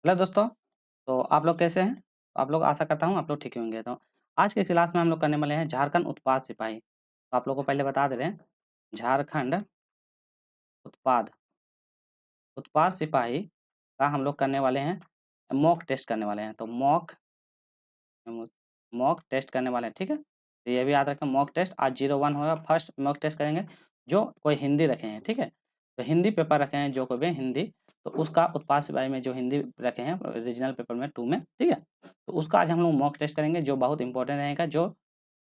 Hello दोस्तों, तो आप लोग कैसे हैं? तो आप लोग आशा करता हूँ आप लोग ठीक ही होंगे। तो आज के क्लास में हम लोग करने वाले हैं झारखंड उत्पाद सिपाही। तो आप लोग को पहले बता दे रहे हैं, झारखंड उत्पाद उत्पाद सिपाही का हम लोग करने वाले हैं, मॉक टेस्ट करने वाले हैं। तो मॉक टेस्ट करने वाले हैं, ठीक है? तो ये भी याद रखें, मॉक टेस्ट आज 01 होगा, फर्स्ट मॉक टेस्ट करेंगे। जो कोई हिंदी रखे हैं, ठीक है? तो हिंदी पेपर रखे हैं जो कोई भी हिंदी, तो उसका उत्पाद सिपाही में जो हिंदी रखे हैं रीजनल पेपर में 2 में, ठीक है? तो उसका आज हम लोग मॉक टेस्ट करेंगे जो बहुत इंपॉर्टेंट रहेगा, जो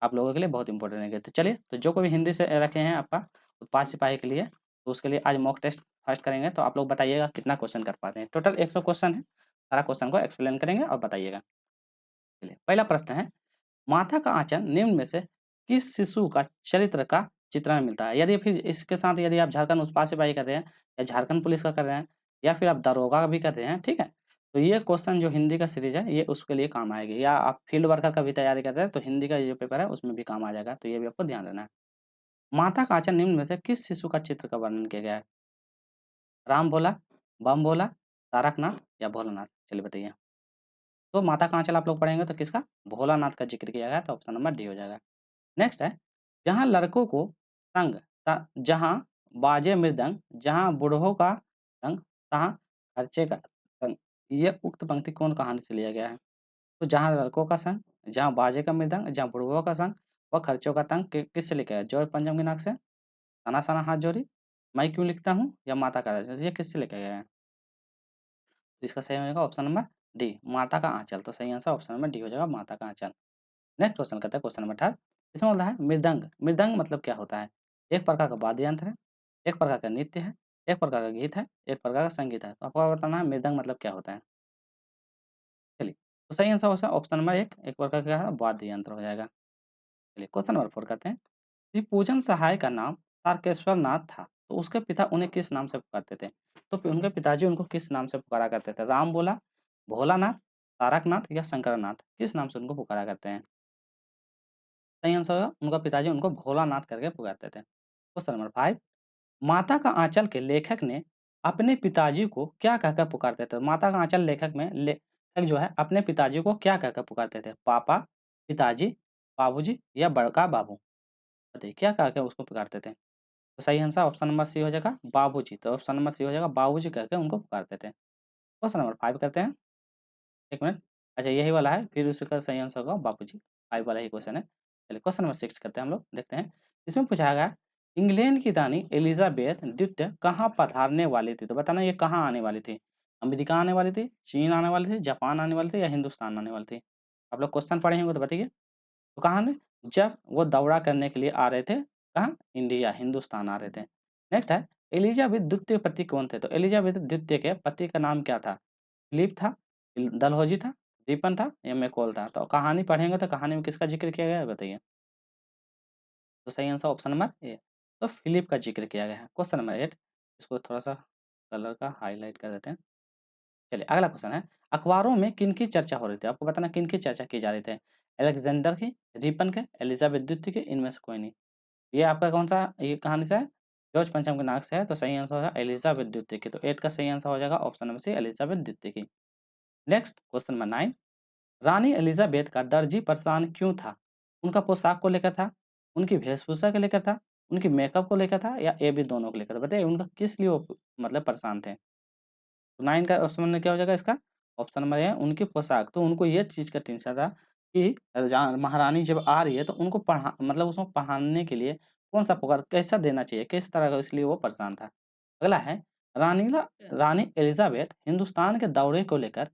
आप लोगों के लिए बहुत इंपॉर्टेंट रहेगा। तो चलिए, तो जो कोई भी हिंदी से रखे हैं आपका उत्पाद सिपाही के लिए, तो उसके लिए आज मॉक टेस्ट फर्स्ट करेंगे। तो आप लोग बताइएगा कितना क्वेश्चन कर पाते हैं। टोटल 100 क्वेश्चन है, सारा क्वेश्चन को एक्सप्लेन करेंगे और बताइएगा। चलिए, पहला प्रश्न है, माथा का आंचल निम्न में से किस शिशु का चरित्र का चित्रण मिलता है? यदि फिर इसके साथ यदि आप झारखंड उत्पाद सिपाही कर रहे हैं या झारखंड पुलिस का कर रहे हैं या फिर आप दरोगा का भी कर रहे हैं, ठीक है? तो ये क्वेश्चन जो हिंदी का सीरीज है ये उसके लिए काम आएगी, या आप फील्ड वर्कर का भी तैयारी कर रहे हैं तो हिंदी का जो पेपर है उसमें भी काम आ जाएगा, तो ये भी आपको ध्यान देना है। माथा का आंचल निम्न में से किस शिशु का चित्र का वर्णन किया गया है? राम भोला, बम भोला, तारकनाथ या भोलानाथ? चलिए बताइए। तो माता का आंचल आप लोग पढ़ेंगे तो किसका? भोलानाथ का जिक्र किया गया, तो ऑप्शन नंबर डी हो जाएगा। नेक्स्ट है, जहाँ लड़कों को संग जहाँ बाजे मृदंग, जहाँ बूढ़ों का संग, तहाँ खर्चे का संग। ये उक्त पंक्ति कौन कहानी से लिया गया है? तो जहाँ लड़कों का संग, जहाँ बाजे का मृदंग, जहाँ बूढ़ों का संग व खर्चों का तंग किससे लिखा है? जॉर्ज पंचम की नाक से, सना सना हाथ जोड़ी, मैं क्यों लिखता हूँ या माता का राज, ये किससे लिखा गया है? तो इसका सही हो जाएगा ऑप्शन नंबर डी, माता का आंचल। तो सही आंसर ऑप्शन नंबर डी हो जाएगा, माता का आंचल। नेक्स्ट क्वेश्चन करते हैं, क्वेश्चन नंबर 18। इसमें बोला है मृदंग। मृदंग मतलब क्या होता है? एक प्रकार का वाद्य यंत्र है, एक प्रकार का नृत्य है, एक प्रकार का गीत है, एक प्रकार का संगीत है। तो आपको बताना है मृदंग मतलब क्या होता है। चलिए, तो सही आंसर हो ऑप्शन नंबर एक प्रकार का है वाद्य यंत्र हो जाएगा। चलिए, क्वेश्चन नंबर 4 करते हैं। श्री पूजन सहाय का नाम तारकेश्वर नाथ था, तो उसके पिता उन्हें किस नाम से पुकारते थे? तो उनके पिताजी उनको किस नाम से पुकारा करते थे? राम बोला, भोलानाथ, तारकनाथ या शंकरनाथ? किस नाम से उनको पुकारा करते हैं? सही आंसर होगा, उनका पिताजी उनको भोलानाथ करके पुकारते थे। क्वेश्चन नंबर 5, माता का आंचल के लेखक ने अपने पिताजी को क्या कहकर पुकारते थे? माता का आंचल लेखक में लेखक जो है अपने पिताजी को क्या कहकर पुकारते थे? पापा, पिताजी, बाबूजी या बड़का बाबू? बताइए क्या कहकर उसको पुकारते थे? तो सही आंसर ऑप्शन नंबर सी हो जाएगा, बाबूजी। तो ऑप्शन नंबर सी हो जाएगा, बाबूजी कहकर उनको पुकारते थे। क्वेश्चन नंबर 5 करते हैं। 1 मिनट। अच्छा, यही वाला है, फिर उसका सही आंसर होगा बाबूजी, 5 वाला ही क्वेश्चन है। चलिए, क्वेश्चन नंबर 6 करते हैं हम लोग, देखते हैं। इसमें पूछा गया, इंग्लैंड की रानी एलिज़ाबेथ द्वितीय कहाँ पधारने वाली थी? तो बताना ये कहाँ आने वाली थी? अमेरिका आने वाली थी, चीन आने वाली थी, जापान आने वाली थी या हिंदुस्तान आने वाली थी? आप लोग क्वेश्चन पढ़े होंगे तो बताइए। तो कहाँ ने? जब वो दौरा करने के लिए आ रहे थे, कहाँ? इंडिया, हिंदुस्तान आ रहे थे। नेक्स्ट है, एलिज़ाबेथ द्वितीय पति कौन थे? तो एलिज़ाबेथ द्वितीय के पति का नाम क्या था? फिलिप था, डलहौजी था, दीपन था या मैकॉल था? तो कहानी पढ़ेंगे तो कहानी में किसका ज़िक्र किया गया है बताइए? तो सही आंसर ऑप्शन नंबर ए, तो फिलिप का ज़िक्र किया गया है। क्वेश्चन नंबर 8, इसको थोड़ा-सा कलर का हाइलाइट कर देते हैं। चलिए, अगला क्वेश्चन है, अखबारों में किनकी चर्चा हो रही थी? आपको बताना किनकी चर्चा की जा रही थी? अलेक्जेंडर की, दीपन के, एलिज़ाबेथ द्वितीय की, इनमें से कोई नहीं। ये आपका कौन-सा ये कहानी से है? जॉर्ज पंचम के नाक से है, तो सही आंसर होगा एलिज़ाबेथ द्वितीय की। तो 8 का सही आंसर हो जाएगा ऑप्शन नंबर सी, एलिज़ाबेथ द्वितीय की। नेक्स्ट क्वेश्चन नंबर 9, रानी एलिज़ाबेथ का दर्जी परेशान क्यों था? उनका पोशाक को लेकर था, उनकी वेशभूषा को लेकर था, उनकी मेकअप को लेकर था या ये भी दोनों को लेकर था? बताइए उनका किस लिए वो मतलब परेशान थे? तो 9 का ऑप्शन में क्या हो जाएगा इसका? ऑप्शन नंबर ए उनकी पोशाक। तो उनको ये चीज़ का टेंशन था कि जहाँ महारानी जब आ रही है तो उनको मतलब उसको पहनने के लिए कौन-सा पोशाक कैसा देना चाहिए, किस तरह का, इसलिए वो परेशान था। अगला है, रानी एलिज़ाबेथ हिंदुस्तान के दौरे को लेकर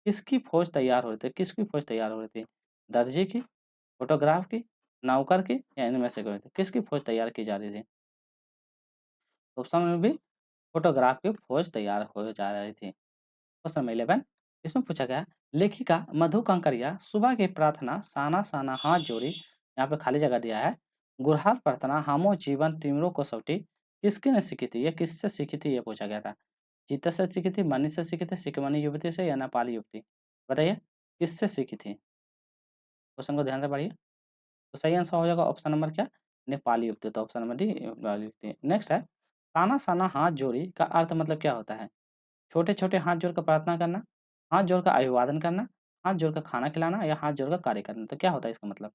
किसकी फ़ौज तैयार हो रही थी? किसकी फ़ौज तैयार हो रही थी? दर्जी की, फ़ोटोग्राफ की, नौकर की या इनमें से कोई? किसकी फ़ौज तैयार की जा रही थी? ऑप्शन में भी फ़ोटोग्राफ की फ़ौज तैयार हो जा रही थी। क्वेश्चन नंबर 11, इसमें पूछा गया, लेखिका मधु कांकरिया सुबह की प्रार्थना साना साना हाथ जोड़ी, यहाँ पे खाली जगह दिया है, गुरहार प्रार्थना हामो जीवन तिमरो कसौटी किसकी ने सीखी थी? ये किससे सीखी थी ये पूछा गया था। चीता से सीखी थी, मनी से सीखी थी, सिकमनी युवती से या नेपाली युवती? बताइए किससे सीखी थी? क्वेश्चन को ध्यान से पढ़िए। तो सही आंसर हो जाएगा ऑप्शन नंबर क्या? नेपाली युवती। तो ऑप्शन नंबर डी नेपाली युवती। नेक्स्ट है, साना साना हाथ जोड़ी का अर्थ मतलब क्या होता है? छोटे छोटे हाथ जोड़ कर प्रार्थना करना, हाथ जोड़कर अभिवादन करना, हाथ जोड़कर खाना खिलाना या हाथ जोड़कर कार्य करना। तो क्या होता है इसका मतलब?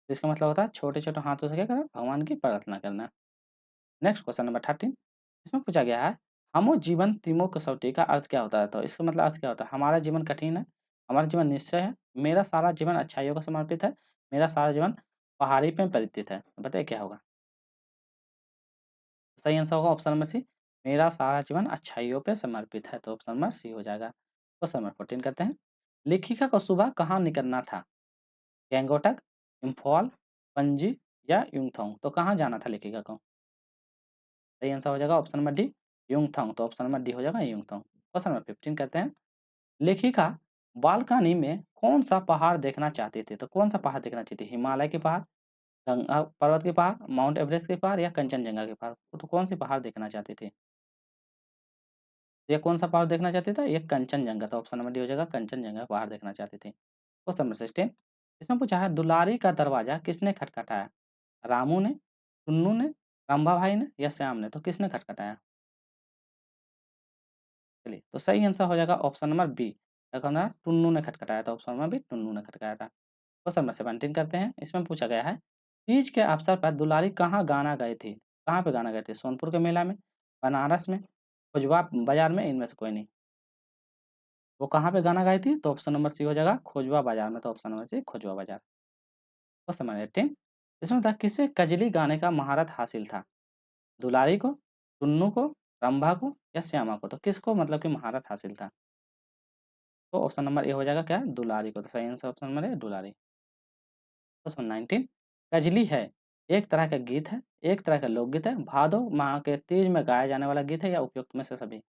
तो इसका मतलब होता है छोटे-छोटे हाथों से क्या करना? भगवान की प्रार्थना करना। नेक्स्ट क्वेश्चन नंबर 13 इसमें पूछा गया है, हमो जीवन तिमो कसौटी का अर्थ क्या होता है? तो इसका मतलब अर्थ क्या होता है? हमारा जीवन कठिन है, हमारा जीवन निश्चय है, मेरा सारा जीवन अच्छाइयों को समर्पित है, मेरा सारा जीवन पहाड़ी पे परिचित है। बताइए क्या होगा? सही आंसर होगा ऑप्शन नंबर सी, मेरा सारा जीवन अच्छाइयों पे समर्पित है। तो ऑप्शन नंबर सी हो जाएगा। क्वेश्चन नंबर 14 करते हैं। लेखिका को सुबह कहाँ निकलना था? गंगोटक, इम्फाल, पणजी या युमथांग? तो कहाँ जाना था लेखिका को? सही आंसर हो जाएगा ऑप्शन नंबर डी, युमथांग। तो ऑप्शन नंबर डी हो जाएगा युमथांग। क्वेश्चन नंबर 15 करते हैं। लेखिका बालकनी में कौन-सा पहाड़ देखना चाहती थी? तो कौन-सा पहाड़ देखना चाहती थी? हिमालय के पहाड़, गंगा पर्वत के पहाड़, माउंट एवरेस्ट के पहाड़ या कंचनजंगा के पहाड़? तो कौन-सी पहाड़ देखना चाहती थी? ये कौन-सा पहाड़ देखना चाहती थी? ये कंचनजंगा। तो ऑप्शन नंबर डी हो जाएगा कंचनजंगा पहाड़ देखना चाहती थी। क्वेश्चन नंबर 16 इसमें पूछा है दुलारी का दरवाजा किसने खटखटाया? रामू ने, टुन्नू ने, रंभा भाई ने या श्याम ने? तो किसने खटखटाया? चलिए, तो सही आंसर हो जाएगा ऑप्शन नंबर बी। क्या कहना है? टुन्नू ने खटखटाया था। ऑप्शन नंबर बी टुन्नू ने खटखटाया था। क्वेश्चन नंबर 17 करते हैं। इसमें पूछा गया है, तीज के अवसर पर दुलारी कहाँ गाना गए थे? कहाँ पे गाना गए थे? सोनपुर के मेला में, बनारस में, खुजवा बाजार में, इनमें से कोई नहीं। वो कहाँ पे गाना गाई थी? तो ऑप्शन नंबर सी हो जाएगा खोजवा बाजार में। तो ऑप्शन नंबर सी खोजवा बाजार। क्वेश्चन नंबर 18 इसमें था किसे कजली गाने का महारत हासिल था? दुलारी को, टुन्नू को, रंभा को या श्यामा को? तो किसको मतलब कि महारत हासिल था? तो ऑप्शन नंबर ए हो जाएगा क्या? दुलारी को। तो सही answer option number A Dulari. Question 19 Kajli है, एक तरह का गीत है, एक तरह का लोकगीत है, भादो माह के तीज में गाया जाने वाला गीत है या उपयुक्त में से सभी?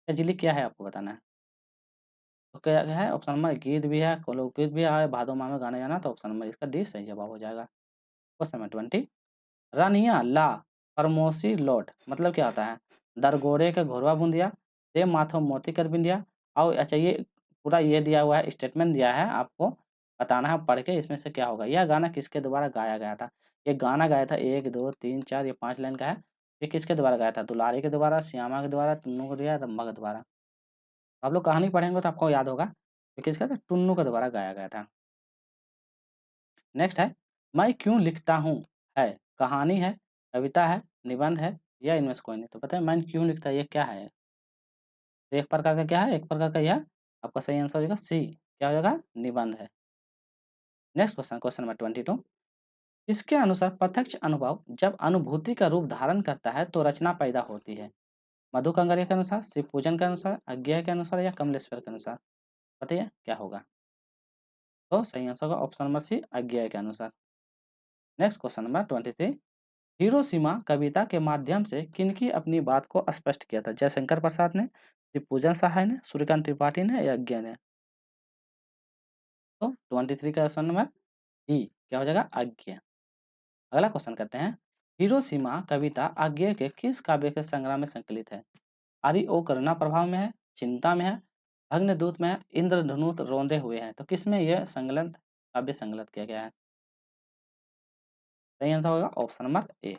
कजली क्या है आपको बताना है। तो क्या है ऑप्शन नंबर गीत भी है, लोकगीत भी है, भादो माह में गाने जाना। तो ऑप्शन नंबर इसका डी सही जवाब हो जाएगा। क्वेश्चन नंबर 20 रानिया ला फरमोसी लौट मतलब क्या होता है? दरगोरे के घोरवा बूंदिया, दे माथो मोती कर बिंदिया। और अच्छा ये पूरा ये दिया हुआ है स्टेटमेंट दिया है आपको बताना है पढ़ के इसमें से क्या होगा। यह गाना किसके द्वारा गाया गया था? ये गाना गाया था 1, 2, 3, 4 ये 5 लाइन का है। ये किसके द्वारा गाया था? दुलारी के द्वारा, श्यामा के द्वारा, टुन्नू के द्वारा, रंभा के द्वारा। आप लोग कहानी पढ़ेंगे तो आपको याद होगा। ये किसका था? टुन्नू के द्वारा गाया गया था। नेक्स्ट है, मैं क्यों लिखता हूँ है, कहानी है, कविता है, निबंध है या इनमें से कोई नहीं। तो पता है मैं क्यों लिखता है ये क्या है? तो एक प्रकार का क्या है? एक प्रकार का यह आपका सही आंसर हो जाएगा सी, क्या हो जाएगा? निबंध है। नेक्स्ट क्वेश्चन, क्वेश्चन नंबर 22 इसके अनुसार प्रत्यक्ष अनुभव जब अनुभूति का रूप धारण करता है तो रचना पैदा होती है। मधु कंगरिया के अनुसार, शिव पूजन के अनुसार, अज्ञेय के अनुसार या कमलेश्वर के अनुसार? बताइए क्या होगा? तो सही आंसर होगा ऑप्शन नंबर सी, अज्ञेय के अनुसार। नेक्स्ट क्वेश्चन नंबर 23 हिरोशिमा कविता के माध्यम से किनकी अपनी बात को स्पष्ट किया था? जयशंकर प्रसाद ने, शिवपूजन सहाय ने, सूर्यकांत त्रिपाठी ने या अज्ञेय ने? तो 23 का क्वेश्चन नंबर डी क्या हो जाएगा? अज्ञेय। अगला क्वेश्चन करते हैं हिरोशिमा कविता अज्ञेय के किस काव्य के संग्रह में संकलित है? आदि ओ करुणा प्रभाव में है, चिंता में है, भग्नदूत में है, इंद्रधनुष रोंदे हुए हैं। तो किसमें यह संकलन काव्य संकलित किया गया है? सही आंसर होगा option number A.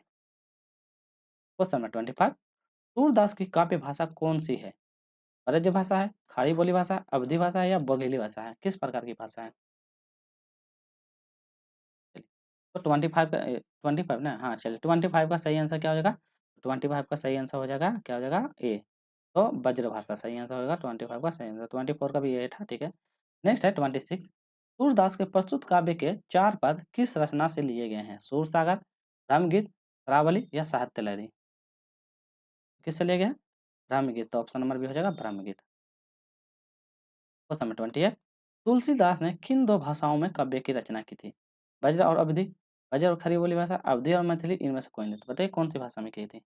Question number 25 Surdas की काव्य भाषा कौन सी है? ब्रज भाषा है, खाड़ी बोली भाषा है, अवधी भाषा है या बघेली भाषा है? किस प्रकार की भाषा है? चलिए, तो 25 का 25 ना? हाँ, चलिए 25 का सही आंसर क्या हो जाएगा? 25 का सही आंसर हो जाएगा क्या हो जाएगा? ए। तो ब्रज भाषा सही आंसर होगा 25 का सही आंसर 24 का भी ए था, ठीक है। नेक्स्ट है 26 सूरदास के प्रस्तुत काव्य के 4 पद किस रचना से लिए गए हैं? सूरसागर, रामगीत, श्रावली या साहित्य लहरी? किससे लिए गए हैं? ब्रह्मगीत। तो ऑप्शन नंबर बी हो जाएगा ब्रह्मगीत। क्वेश्चन नंबर 28 तुलसीदास ने किन 2 भाषाओं में काव्य की रचना की थी? ब्रज और अवधी, ब्रज और खड़ी बोली भाषा, अवधी और मैथिली, इनमें से कोई नहीं। तो बताइए कौन सी भाषा में की थी?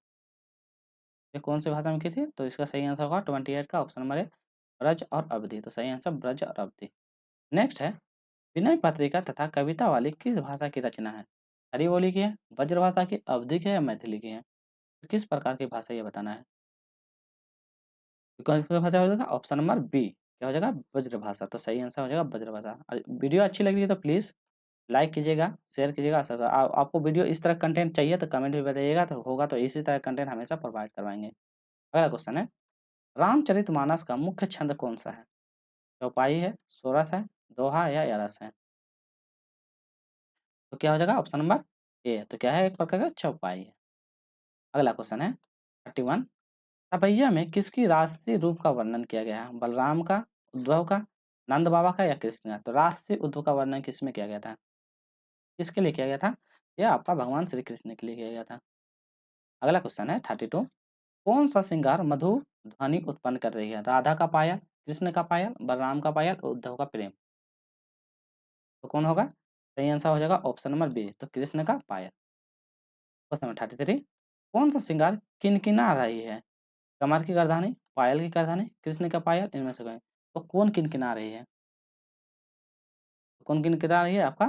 ये कौन सी भाषा में की थी? तो इसका सही आंसर होगा 28 का ऑप्शन नंबर ए ब्रज और अवधी। तो सही आंसर ब्रज और अवधी। नेक्स्ट है विनय पत्रिका तथा कविता वाली किस भाषा की रचना है? खड़ी बोली की है, ब्रजभाषा की, अवधी की है या मैथिली की है? तो किस प्रकार की भाषा ये बताना है? तो कौन सी भाषा हो जाएगा? ऑप्शन नंबर बी क्या हो जाएगा? ब्रजभाषा। तो सही आंसर हो जाएगा ब्रजभाषा। वीडियो अच्छी लगी है तो प्लीज़ लाइक कीजिएगा, शेयर कीजिएगा। आपको वीडियो इस तरह कंटेंट चाहिए तो कमेंट में बताइएगा, तो होगा तो इसी तरह कंटेंट हमेशा प्रोवाइड करवाएँगे। अगला क्वेश्चन है रामचरितमानस का मुख्य छंद कौन-सा है? चौपाई है, सोरस है, दोहा है या रस है? तो क्या हो जाएगा ऑप्शन नंबर ए, तो क्या है एक प्रकार का चौपाई है। अगला क्वेश्चन है 31 तपैया में किसकी राष्ट्रीय रूप का वर्णन किया गया है? बलराम का, उद्धव का, नंद बाबा का या कृष्ण का? तो राष्ट्रीय उद्धव का वर्णन किसमें किया गया था? किसके लिए किया गया था? ये आपका भगवान श्री कृष्ण के लिए किया गया था। अगला क्वेश्चन है 32 कौन-सा श्रृंगार मधुर ध्वनि उत्पन्न कर रही है? राधा का पायल, कृष्ण का पायल, बलराम का पायल, उद्धव का प्रेम। तो कौन होगा? सही आंसर हो जाएगा ऑप्शन नंबर बी, तो कृष्ण का पायल। क्वेश्चन नंबर 33 कौन-सा श्रृंगार किनकिना रही है? कमर की करधानी, पायल की करधानी, कृष्ण का पायल, इनमें से कोई। तो कौन किनकिना रही है? कौन किनकिना रही है? आपका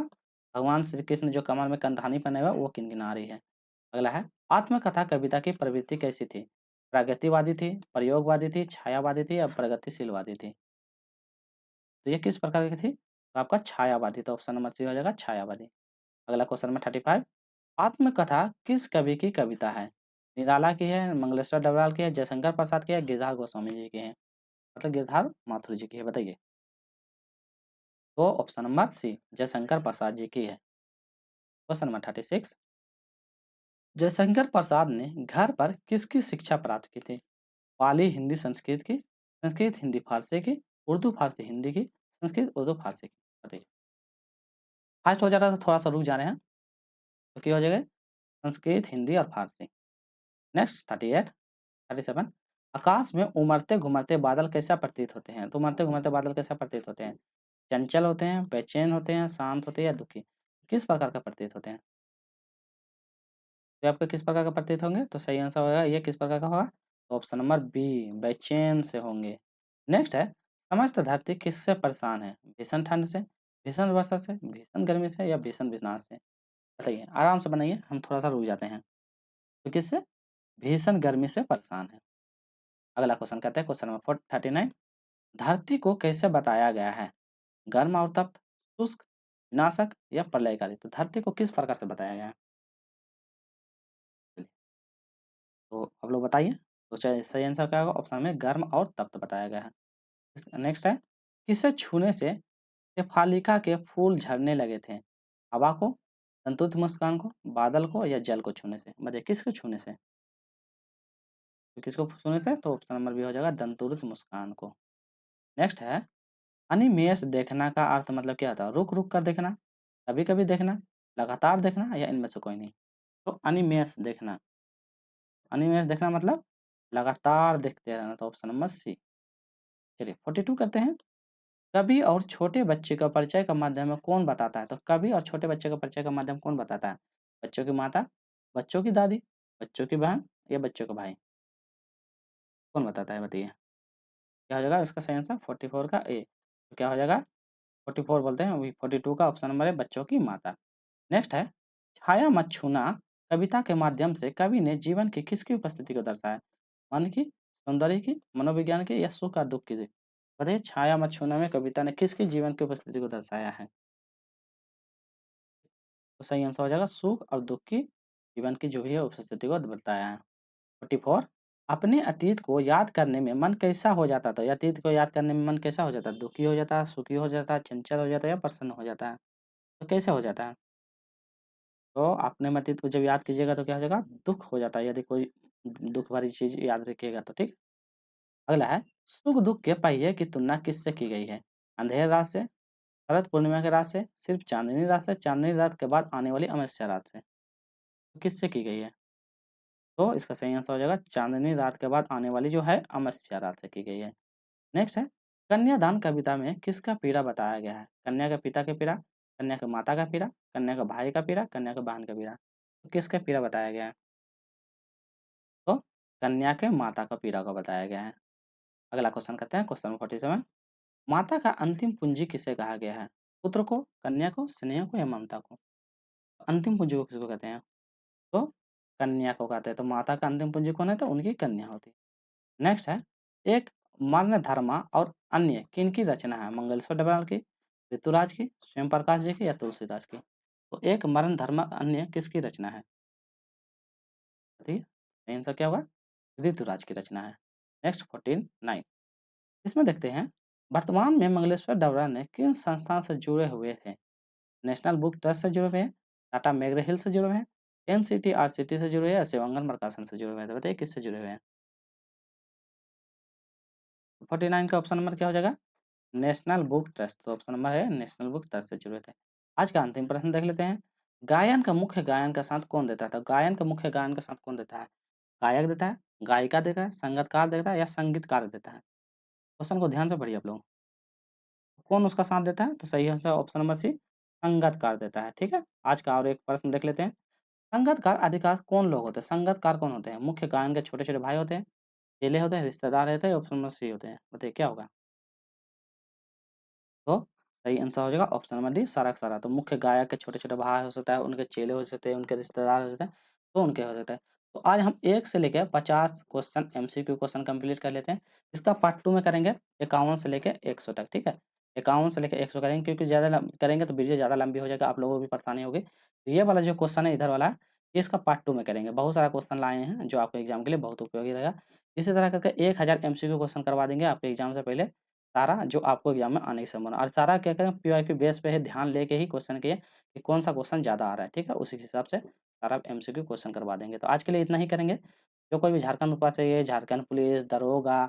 भगवान श्री कृष्ण जो कमर में करधानी पहने हुए हैं, वो किनकिना रही है। अगला है आत्मकथा कविता की प्रवृत्ति कैसी थी? प्रगतिवादी थी, प्रयोगवादी थी, छायावादी थी या प्रगतिशीलवादी थी? तो ये किस प्रकार की थी? तो आपका छायावादी, तो ऑप्शन नंबर सी हो जाएगा छायावादी। अगला क्वेश्चन नंबर 35 आत्मकथा किस कवि की कविता है? निराला की है, मंगलेश्वर डबराल की है, जयशंकर प्रसाद की है, गिरधार गोस्वामी जी की है। मतलब गिरधार माथुर जी की है, बताइए। तो option number C Jaishankar Prasad ji की है। क्वेश्चन नंबर 36 जयशंकर प्रसाद ने घर पर किसकी शिक्षा प्राप्त की थी? पाली हिंदी संस्कृत की, संस्कृत हिंदी फारसी की, उर्दू फारसी हिंदी की, संस्कृत उर्दू फारसी की। बताइए। फास्ट हो जा रहा है तो थोड़ा सा रुक जा रहे हैं। तो क्या हो जाएगा? संस्कृत, हिंदी और फारसी। नेक्स्ट 38 37 आकाश में उमड़ते-घुमड़ते बादल कैसा प्रतीत होते हैं? तो उमड़ते-घुमड़ते बादल कैसा प्रतीत होते हैं? चंचल होते हैं, बेचैन होते हैं, शांत होते हैं या दुखी? किस प्रकार का प्रतीत होते हैं? तो आपको किस प्रकार का प्रतीत होंगे? तो सही आंसर होगा ये किस प्रकार का होगा? तो ऑप्शन नंबर बी बेचैन से होंगे। नेक्स्ट है समस्त धरती किससे परेशान है? भीषण ठंड से, भीषण वर्षा से, भीषण गर्मी से या भीषण विनाश से? बताइए, आराम से बनाइए, हम थोड़ा-सा रुक जाते हैं। तो किससे? भीषण गर्मी से परेशान है। अगला क्वेश्चन कहते हैं क्वेश्चन नंबर 39 धरती को कैसे बताया गया है? गर्म और तप्त, शुष्क, विनाशक या प्रलयकारी? तो धरती को किस प्रकार से बताया गया है? तो आप लोग बताइए। तो चलिए सही आंसर क्या होगा? ऑप्शन में गर्म और तप्त बताया गया है। नेक्स्ट है किसे छूने से शेफालिका के फूल झड़ने लगे थे? हवा को, संतुलित मुस्कान को, बादल को या जल को छूने से? बताइए किसको छूने से? तो किसको छूने से? तो ऑप्शन नंबर बी हो जाएगा दंतुरित मुस्कान को। नेक्स्ट है अनिमेष देखना का अर्थ मतलब क्या होता है? रुक-रुक कर देखना, कभी-कभी देखना, लगातार देखना या इनमें से कोई नहीं? तो अनिमेष देखना, अनिमेष देखना मतलब लगातार देखते रहना, तो ऑप्शन नंबर सी। चलिए 42 करते हैं। कवि और छोटे बच्चे का परिचय का माध्यम कौन बताता है? तो कवि और छोटे बच्चे का परिचय का माध्यम कौन बताता है? बच्चों की माता, बच्चों की दादी, बच्चों की बहन या बच्चों का भाई? कौन बताता है बताइए? क्या हो जाएगा इसका सही आंसर 44 का ए। तो क्या हो जाएगा? 44 बोलते हैं, वही 42 का ऑप्शन नंबर है बच्चों की माता। नेक्स्ट है छाया मत छूना कविता के माध्यम से कवि ने जीवन की किसकी उपस्थिति को दर्शाया? मन की, सौंदर्य की, मनोविज्ञान की या सुख और दुःख की? बताइए छाया मत छूना में कविता ने किसकी जीवन की उपस्थिति को दर्शाया है? तो सही आंसर हो जाएगा सुख और दुःख की जीवन की जो भी है उपस्थिति को बताया है। 44 अपने अतीत को याद करने में मन कैसा हो जाता था? अतीत को याद करने में मन कैसा हो जाता है? दुखी हो जाता है, सुखी हो जाता है, चंचल हो जाता है या प्रसन्न हो जाता है? तो कैसे हो जाता है? तो अपने अतीत को जब याद कीजिएगा तो क्या हो जाएगा? दुःख हो जाता है यदि कोई दुःख भरी चीज़ याद रखिएगा तो ठीक। अगला है सुख-दुःख के पहिए की तुलना किससे की गई है? अंधेर रात से, शरद पूर्णिमा की रात से, सिर्फ चाँदनी रात से, चाँदनी रात के बाद आने वाली अमावस्या रात से। तो किससे की गई है? तो इसका सही आंसर हो जाएगा चाँदनी रात के बाद आने वाली जो है अमावस्या रात से की गई है। नेक्स्ट है कन्यादान कविता में किसका पीड़ा बताया गया है? कन्या के पिता के पीड़ा, कन्या के माता का पीड़ा, कन्या के भाई का पीड़ा, कन्या के बहन का पीड़ा। तो किसका पीड़ा बताया गया है? तो कन्या के माता का पीड़ा को बताया गया है। अगला क्वेश्चन करते हैं क्वेश्चन नंबर 47 माता का अंतिम पूंजी किसे कहा गया है? पुत्र को, कन्या को, स्नेह को या ममता को? अंतिम पूंजी को किसको कहते हैं? तो कन्या को कहते हैं। तो माता का अंतिम पूंजी कौन है? तो उनकी कन्या होती है। नेक्स्ट है एक मरणधर्मा और अन्य किनकी रचना है? मंगलेश्वर डबराल की, ऋतुराज की, स्वयं प्रकाश जी की या तुलसीदास की? तो एक मरणधर्मा अन्य किसकी रचना है? बताइए। आंसर क्या होगा? ऋतुराज की रचना है। नेक्स्ट 49 इसमें देखते हैं, वर्तमान में मंगलेश्वर डबरा ने किन संस्थान से जुड़े हुए थे? नेशनल बुक ट्रस्ट से जुड़े हुए हैं, टाटा मैग्रा हिल से जुड़े हुए हैं, एनसीटीआर-सिटी से जुड़े हुए हैं या शिवांगन प्रकाशन से जुड़े हुए हैं? तो बताइए किससे जुड़े हुए हैं? 49 का ऑप्शन नंबर क्या हो जाएगा? नेशनल बुक ट्रस्ट, तो ऑप्शन नंबर है नेशनल बुक ट्रस्ट से जुड़े थे। आज का अंतिम प्रश्न देख लेते हैं। गायन का मुख्य गायन का साथ कौन देता है? तो गायन का मुख्य गायन का साथ कौन देता है? गायक देता है, गायिका देता है, संगीतकार देता है या संगीतकार देता है? क्वेश्चन को ध्यान से पढ़िए आप लोग। कौन उसका साथ देता है? तो सही आंसर ऑप्शन नंबर सी, संगीतकार देता है, ठीक है? आज का और एक प्रश्न देख लेते हैं। संगीतकार अधिकार कौन लोग होते हैं? संगीतकार कौन होते हैं? मुख्य गायन के छोटे-छोटे भाई होते हैं, चेले होते हैं, रिश्तेदार होते हैं, ऑप्शन नंबर सी होते हैं। बताइए क्या होगा? तो सही आंसर हो जाएगा ऑप्शन नंबर डी, सारा का सारा। तो मुख्य गायक के छोटे-छोटे भाई हो सकता है, उनके चेले हो सकते हैं, उनके रिश्तेदार हो सकते हैं, तो उनके हो सकता है। तो आज हम 1 से लेके 50 क्वेश्चन एमसीक्यू क्वेश्चन कंप्लीट कर लेते हैं। इसका पार्ट 2 में करेंगे 51 से लेके 100 तक, ठीक है? 51 से लेके 100 करेंगे क्योंकि ज़्यादा करेंगे तो वीडियो ज़्यादा लंबी हो जाएगा, आप लोगों को भी परेशानी होगी। तो ये वाला जो क्वेश्चन है इधर वाला, ये इसका पार्ट 2 में करेंगे। बहुत सारा क्वेश्चन लाए हैं जो आपके एग्ज़ाम के लिए बहुत उपयोगी रहेगा। इसी तरह करके 1000 एमसीक्यू क्वेश्चन करवा देंगे आपके एग्ज़ाम से पहले। सारा जो आपको एग्जाम में आने की संभावना और सारा क्या करें पीवाईक्यू बेस पे है ध्यान लेके ही क्वेश्चन किए कि कौन सा क्वेश्चन ज़्यादा आ रहा है, ठीक है? उसी हिसाब से सारा एमसीक्यू क्वेश्चन करवा देंगे। तो आज के लिए इतना ही करेंगे। जो कोई भी झारखंड उत्पाद चाहिए, झारखंड पुलिस, दरोगा,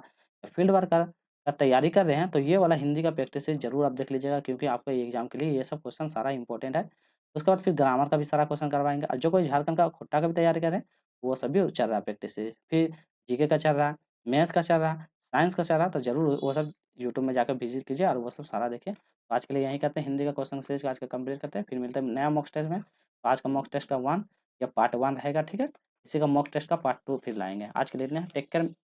या फील्ड वर्कर का तैयारी कर रहे हैं, तो ये वाला हिंदी का प्रैक्टिस ज़रूर आप देख लीजिएगा क्योंकि आपके एग्जाम के लिए ये सब क्वेश्चन सारा इंपॉर्टेंट है। उसके बाद फिर ग्रामर का भी सारा क्वेश्चन करवाएँगे और जो कोई झारखंड का खुट्टा का भी तैयारी कर रहे हैं, वो सब भी चल रहा है प्रैक्टिस से। फिर जीके का चल रहा है, मैथ का चल रहा है, साइंस का चल रहा है, तो ज़रूर वो सब यूट्यूब में जाकर विज़िट कीजिए और वो सब सारा देखिए। तो आज के लिए यहीं करते हैं, हिंदी का क्वेश्चन सीरीज़ आज का कंप्लीट करते हैं, फिर मिलते हैं नया मॉक टेस्ट में। तो आज का मॉक टेस्ट का 1 या पार्ट 1 रहेगा, ठीक है? इसी का मॉक टेस्ट का पार्ट 2 फिर लाएँगे। आज के लिए इतना ही, टेक केयर।